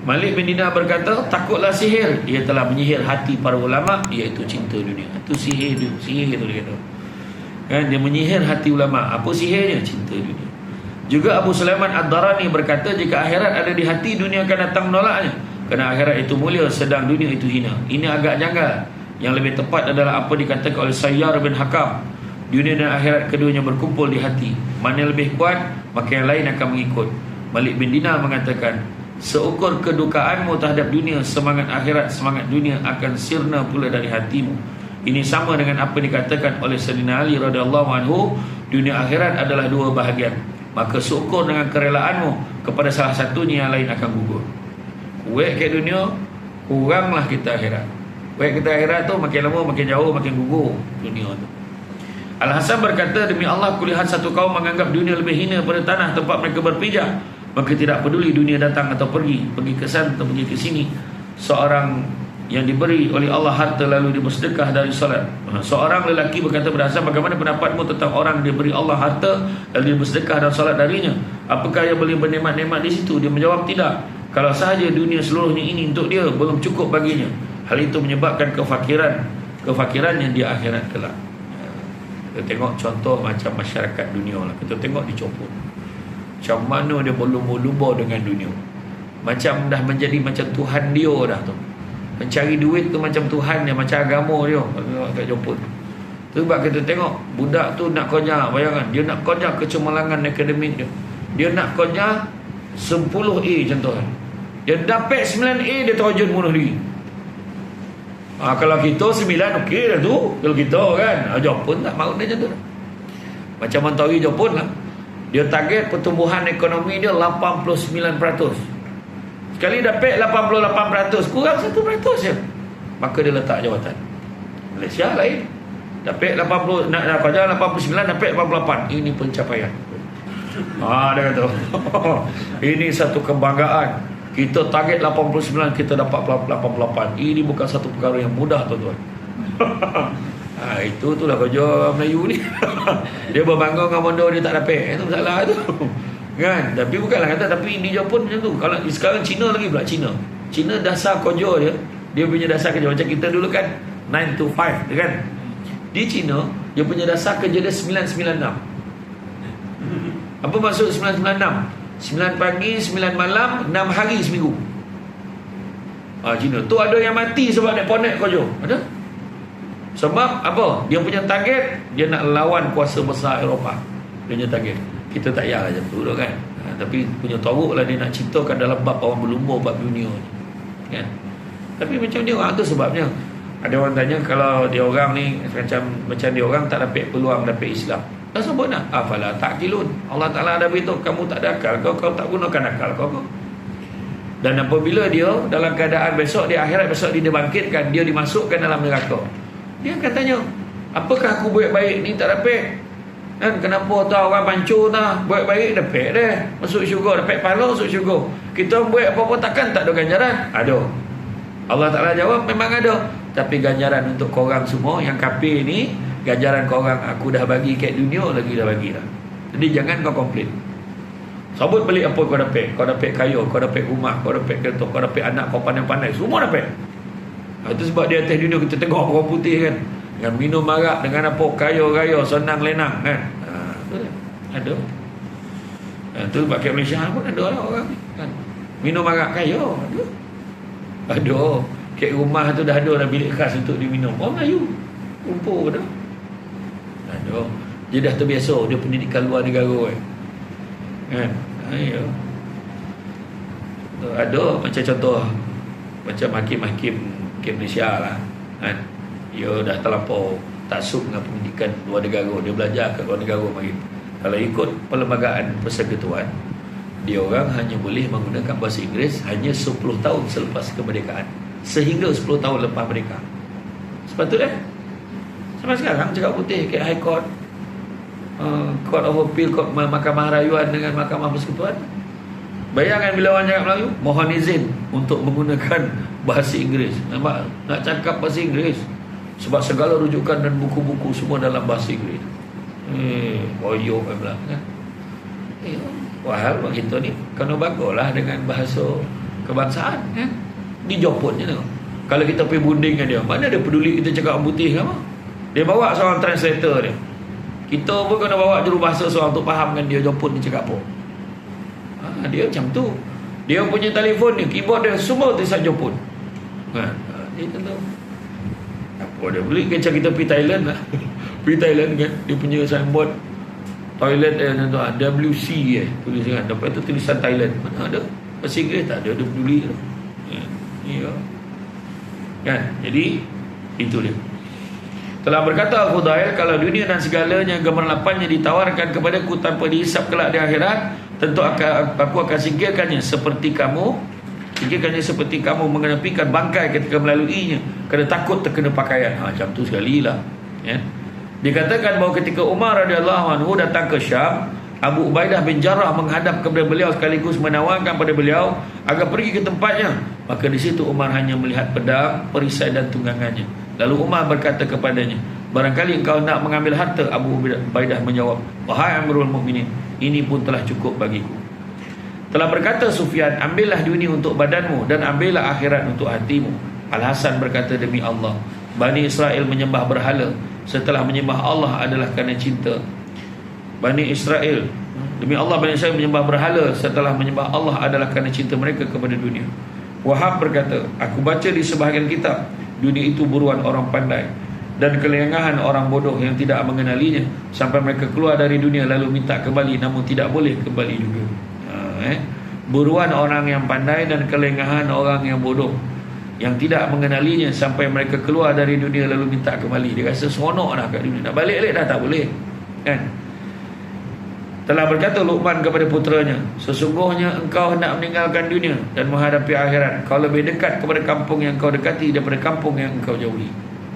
Malik bin Dinar berkata, takutlah sihir, ia telah menyihir hati para ulama, iaitu cinta dunia. Itu sihir tu dia kata. Kan, dia menyihir hati ulama. Apa sihirnya? Cinta dunia. Juga Abu Sulaiman Ad-Darani berkata, jika akhirat ada di hati, dunia akan datang menolaknya. Kerana akhirat itu mulia, sedang dunia itu hina. Ini agak janggal. Yang lebih tepat adalah apa dikatakan oleh Sayyar bin Hakam, dunia dan akhirat keduanya berkumpul di hati. Mana yang lebih kuat, maka yang lain akan mengikut. Malik bin Dinar mengatakan, seukur kedukaanmu terhadap dunia, semangat akhirat, semangat dunia akan sirna pula dari hatimu. Ini sama dengan apa dikatakan oleh Sayyidina Ali radhiyallahu anhu, dunia akhirat adalah dua bahagian. Maka seukur dengan kerelaanmu kepada salah satunya, yang lain akan gugur. Kuat ke dunia, kuranglah kita akhirat. Kuat kita akhirat tu makin lama makin jauh, makin gugur dunia tu. Al-Hasan berkata, demi Allah, kulihat satu kaum menganggap dunia lebih hina pada tanah tempat mereka berpijak. Maka tidak peduli dunia datang atau pergi ke sana atau pergi ke sini. Seorang yang diberi oleh Allah harta lalu dia bersedekah dari solat. Seorang lelaki berkata pada Hasan, bagaimana pendapatmu tentang orang diberi Allah harta lalu dia bersedekah dan solat darinya? Apakah ia boleh bernikmat-nikmat di situ? Dia menjawab, tidak. Kalau sahaja dunia seluruhnya ini untuk dia, belum cukup baginya. Hal itu menyebabkan kefakirannya di akhirat kelak. Kita tengok contoh macam masyarakat dunia lah. Kita tengok dicopot. Macam mana dia berlumba-lumba dengan dunia. Macam dah menjadi macam Tuhan dia dah tu. Mencari duit tu macam Tuhan dia, macam agama dia. Kat jopot. Sebab kita tengok budak tu nak kerja, bayangkan. Dia nak kerja kecemerlangan akademik dia. Dia nak kerja 10A contohnya. Dia dapat 9A, dia terjun bunuh diri. Kalau kita 9 okey dah tu. Kalau kita kan, Jepun tak mahu dia macam tu. Macam Mentari Jepun lah. Dia target pertumbuhan ekonomi dia 89%. Sekali dapat 88%, kurang 1% je, maka dia letak jawatan. Malaysia lain. Dapat 80, nak kerja 89, dapat 88. Ini pencapaian. Dia kata ini satu kebanggaan. Kita target 89, kita dapat 88. Ini bukan satu perkara yang mudah, tuan-tuan. Itulah kerja Melayu ni. Dia berbangga dengan benda dia tak dapat. Itu masalah tu. Kan? Tapi bukanlah kata, tapi di Jepun macam tu. Kalau sekarang Cina lagi pula, Cina dasar kerja dia punya dasar kerja macam kita dulu kan 9 to 5 kan. Di Cina dia punya dasar kerja dia 996. Apa maksud 996? 9 pagi, 9 malam, 6 hari seminggu. Cina tu ada yang mati sebab dia ponek kerja. Ada. Sebab apa? Dia punya target, dia nak lawan kuasa besar Eropah. Dia punya target. Kita tak payah macam tu kan. Tapi punya toruk lah dia nak ceritakan dalam bab orang berlumba, bab dunia ni kan. Tapi macam dia orang tu sebabnya. Ada orang tanya, kalau dia orang ni macam dia orang tak dapat peluang dapat Islam, dah sebut nak afala ta'qilun. Allah Ta'ala ada beritahu kamu tak ada akal, kau tak gunakan akal kau. Dan apabila dia dalam keadaan besok di akhirat, besok dia dibangkitkan, dia dimasukkan dalam neraka, dia akan tanya, apakah aku buat baik ni tak dapat? Dan kenapa tahu orang pancur dah buat baik dapat dah masuk syurga, dapat pahala masuk syurga. Kita buat apa-apa takkan tak ada ganjaran? Ada. Allah Ta'ala jawab, memang ada. Tapi ganjaran untuk korang semua yang kafir ni, ganjaran korang aku dah bagi kat dunia, lagi dah bagi dah. Jadi jangan kau komplain. Sabut balik apa kau dapat. Kau dapat kaya, kau dapat rumah, kau dapat kereta, kau dapat anak kau pandai-pandai, semua dapat. Itu sebab di atas dunia kita tengok orang putih kan, dengan minum arak, dengan apa, kaya-kaya, senang lenang kan. Ada. Itu sebab kat Malaysia pun ada lah orang kan, minum arak kaya. Ada. Kat rumah tu dah ada bilik khas untuk diminum. Orang Melayu kumpul dah. Ada. Dia dah terbiasa, dia pendidikan luar negara kan. Ayo. Ada macam contoh macam hakim-hakim ke Malaysia lah kan. Dia dah terlampau taksub dengan pendidikan luar negara, dia belajar kat luar negara makin. Kalau ikut perlembagaan persekutuan, dia orang hanya boleh menggunakan bahasa Inggeris hanya 10 tahun selepas kemerdekaan, sehingga 10 tahun lepas merdeka. Sepatutnya sampai sekarang cakap putih kat High Court, Court of Appeal, Mahkamah Rayuan dengan Mahkamah Persekutuan. Bayangkan bila orang cakap Melayu, mohon izin untuk menggunakan bahasa Inggeris. Nampak? Nak cakap bahasa Inggeris sebab segala rujukan dan buku-buku semua dalam bahasa Inggeris. Boyok pula kan. Wah, kita ni kena baguslah dengan bahasa kebangsaan kan. Di Jepun je tu. Kalau kita pergi bunding dengan dia, mana dia peduli kita cakap orang putih ke apa? Dia bawa seorang translator dia. Kita pun kena bawa jurubahasa seorang untuk fahamkan dia Jepun ni cakap apa. Dia macam tu. Dia punya telefon ni, keyboard dia semua tulisan Jepun. Dia tahu apa dia beli. Macam kita pergi Thailand lah. Pergi Thailand kan, dia punya signboard toilet WC tulisan. Lepas tu tulisan Thailand. Mana ada? Bahasa Inggeris tak ada. Dia peduli tu. Ya. Kan? Jadi itu dia. Telah berkata Al-Fudail, kalau dunia dan segalanya gemerlapannya ditawarkan kepadaku tanpa dihisap kelak di akhirat, tentu aku akan singkirkannya seperti kamu mengenepikan bangkai ketika melaluinya kerana takut terkena pakaian. Macam tu sekali lah ya. Dikatakan bahawa ketika Umar radhiyallahu anhu datang ke Syam, Abu Ubaidah bin Jarrah menghadap kepada beliau sekaligus menawarkan pada beliau agar pergi ke tempatnya. Maka di situ Umar hanya melihat pedang, perisai dan tunggangannya. Lalu Umar berkata kepadanya, barangkali engkau nak mengambil harta. Abu Ubaidah menjawab, wahai Amirul Mukminin, ini pun telah cukup bagiku. Telah berkata Sufyan, ambillah dunia untuk badanmu dan ambillah akhirat untuk hatimu. Al-Hasan berkata, demi Allah, Bani Israel menyembah berhala setelah menyembah Allah adalah kerana cinta. Bani Israel, demi Allah, Bani Israel menyembah berhala setelah menyembah Allah adalah kerana cinta mereka kepada dunia. Wahab berkata, aku baca di sebahagian kitab, dunia itu buruan orang pandai dan kelengahan orang bodoh yang tidak mengenalinya sampai mereka keluar dari dunia lalu minta kembali namun tidak boleh kembali juga. Buruan orang yang pandai dan kelengahan orang yang bodoh yang tidak mengenalinya sampai mereka keluar dari dunia lalu minta kembali. Dia rasa seronok dah kat dunia, nak balik dah tak boleh kan. Telah berkata Luqman kepada puteranya, sesungguhnya engkau hendak meninggalkan dunia dan menghadapi akhirat. Kau lebih dekat kepada kampung yang kau dekati daripada kampung yang engkau jauhi.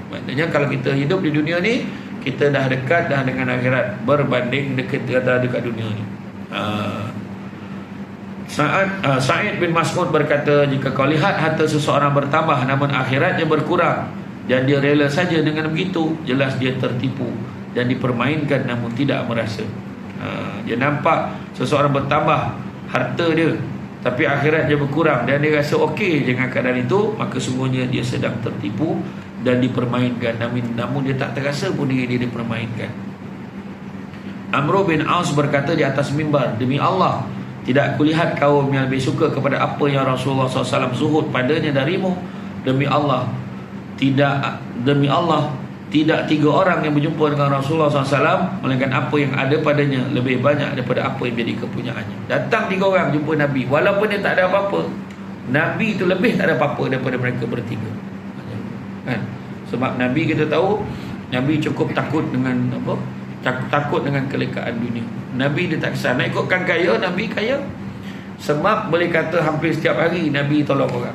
Maknanya kalau kita hidup di dunia ni, kita dah dekat dah dengan akhirat berbanding dekat dunia ni. Sa'id bin Mas'ud berkata, jika kau lihat harta seseorang bertambah namun akhiratnya berkurang dan dia rela saja dengan begitu, jelas dia tertipu dan dipermainkan namun tidak merasa. Dia nampak seseorang bertambah harta dia tapi akhirat dia berkurang dan dia rasa okey dengan keadaan itu, maka sungguhnya dia sedang tertipu dan dipermainkan, namun dia tak terasa pun dia dipermainkan. Amr bin Aus berkata di atas mimbar, demi Allah, tidak kulihat kaum yang lebih suka kepada apa yang Rasulullah SAW zuhud padanya darimu. Demi Allah, tidak tiga orang yang berjumpa dengan Rasulullah SAW melainkan apa yang ada padanya lebih banyak daripada apa yang jadi kepunyaannya. Datang tiga orang jumpa Nabi, walaupun dia tak ada apa-apa, Nabi itu lebih tak ada apa-apa daripada mereka bertiga kan? Sebab Nabi, kita tahu Nabi cukup takut dengan apa? Takut dengan kelekaan dunia. Nabi dia tak kisah nak ikutkan kaya, Nabi kaya. Sebab boleh kata hampir setiap hari Nabi tolong orang.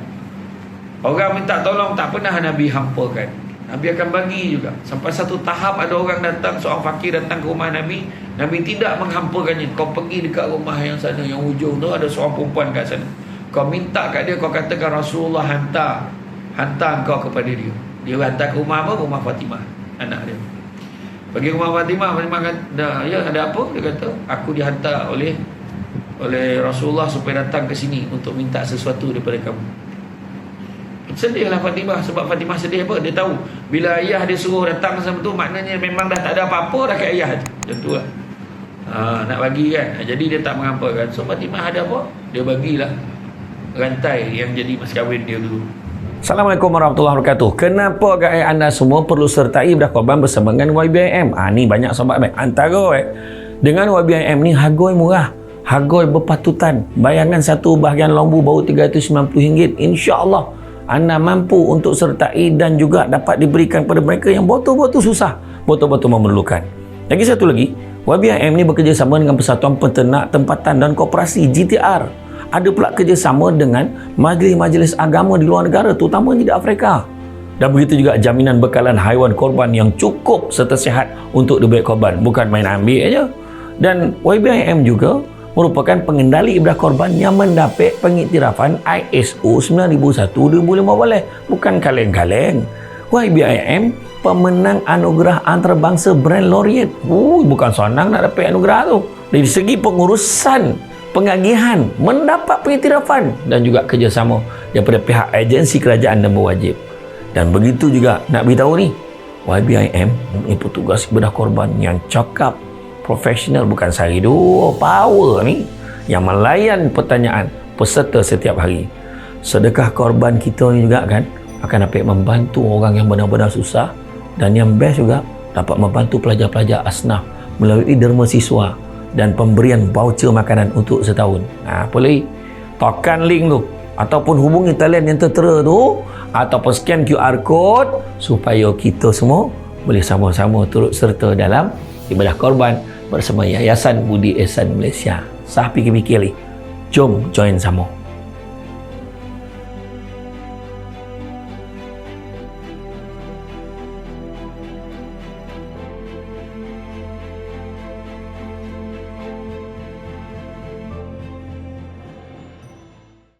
Orang minta tolong tak pernah Nabi hampakan. Nabi akan bagi juga. Sampai satu tahap ada orang datang, seorang fakir datang ke rumah Nabi, Nabi tidak menghampakannya. Kau pergi dekat rumah yang sana, yang hujung tu ada seorang perempuan kat sana. Kau minta kat dia, kau katakan Rasulullah hantar kau kepada dia. Dia hantar ke rumah apa? Rumah Fatimah, anak dia. Pergi rumah Fatimah kata, ya ada apa? Dia kata, aku dihantar oleh Rasulullah supaya datang ke sini untuk minta sesuatu daripada kamu. Sedihlah Fatimah. Sebab Fatimah sedih apa? Dia tahu bila ayah dia suruh datang sama tu, maknanya memang dah tak ada apa-apa dah kat ayah. Macam tu lah. Nak bagi kan. Jadi dia tak mengampakan. So Fatimah ada apa? Dia bagilah rantai yang jadi mas kahwin dia dulu. Assalamualaikum warahmatullahi wabarakatuh. Kenapa guys anda semua perlu sertai bedah korban bersama dengan YBIM? Ni banyak sobat baik. Antara dengan YBIM ni harga murah, harga berpatutan. Bayangan satu bahagian lembu baru RM390. InsyaAllah anda mampu untuk sertai dan juga dapat diberikan kepada mereka yang betul-betul susah, betul-betul memerlukan. Lagi satu lagi, YBIM ni bekerjasama dengan Persatuan Peternak Tempatan dan Koperasi GTR. Ada pula kerjasama dengan majlis-majlis agama di luar negara, terutamanya di Afrika. Dan begitu juga jaminan bekalan haiwan korban yang cukup serta sihat untuk dibaik korban. Bukan main ambil aja. Dan YBIM juga merupakan pengendali ibadah korban yang mendapat pengiktirafan ISO 9001-2015. Bukan kaleng-kaleng. YBIM pemenang anugerah antarabangsa Brand Laureate. Bukan senang nak dapat anugerah tu. Dari segi pengurusan pengagihan, mendapat pengiktirafan dan juga kerjasama daripada pihak agensi kerajaan dan berwajib. Dan begitu juga nak beritahu ni, YBIM mempunyai petugas ibadah korban yang cakap, profesional, bukan sehari dua, power ni, yang melayan pertanyaan peserta setiap hari. Sedekah korban kita ni juga kan akan dapat membantu orang yang benar-benar susah, dan yang best juga dapat membantu pelajar-pelajar asnaf melalui derma siswa dan pemberian voucher makanan untuk setahun. Boleh tekan link tu ataupun hubungi talian yang tertera tu ataupun scan QR code supaya kita semua boleh sama-sama turut serta dalam ibadah korban bersama Yayasan Budi Ihsan Malaysia. Sah fikir-fikir ni, jom join sama.